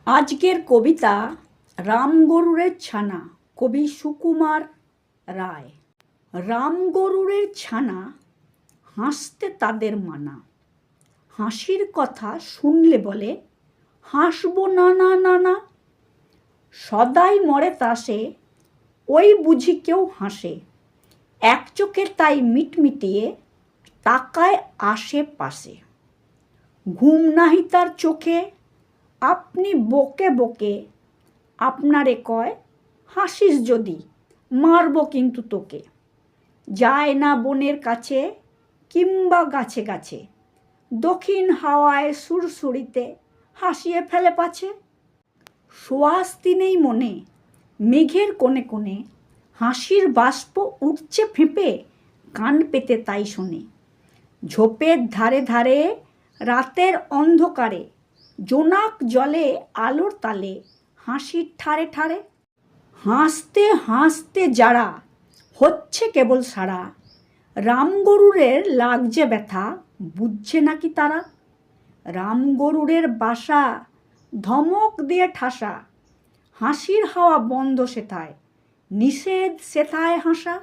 আজকের কবিতা রামগরুরের ছানা, কবি সুকুমার রায়। রামগরুরের ছানা, হাসতে তাদের মানা। হাসির কথা শুনলে বলে, হাসবো না না না না। সদাই মরে তাসে, ওই বুঝি কেউ হাসে। এক চোখে তাই মিটমিটিয়ে তাকায় আশেপাশে। ঘুম নাহি তার চোখে, আপনি বকে বকে আপনারে কয়, হাসিস যদি মারব কিন্তু তোকে। যায় না বনের কাছে কিংবা গাছে গাছে, দক্ষিণ হাওয়ায় সুরসুরিতে হাসিয়ে ফেলে পাছে। সোয়াস্তি নেই মনে, মেঘের কোণে কোণে হাসির বাষ্প উঠছে ফেঁপে, কান পেতে তাই শোনে। ঝোপের ধারে ধারে রাতের অন্ধকারে, জোনাক জলে আলোর তালে হাসির ঠারে ঠারে। হাসতে হাসতে যারা হচ্ছে কেবল সারা, রামগরুরের লাগছে ব্যথা বুঝছে নাকি তারা। রামগরুরের বাসা ধমক দিয়ে ঠাসা, হাসির হাওয়া বন্ধ সেথায়, নিষেধ সেথায় হাসা।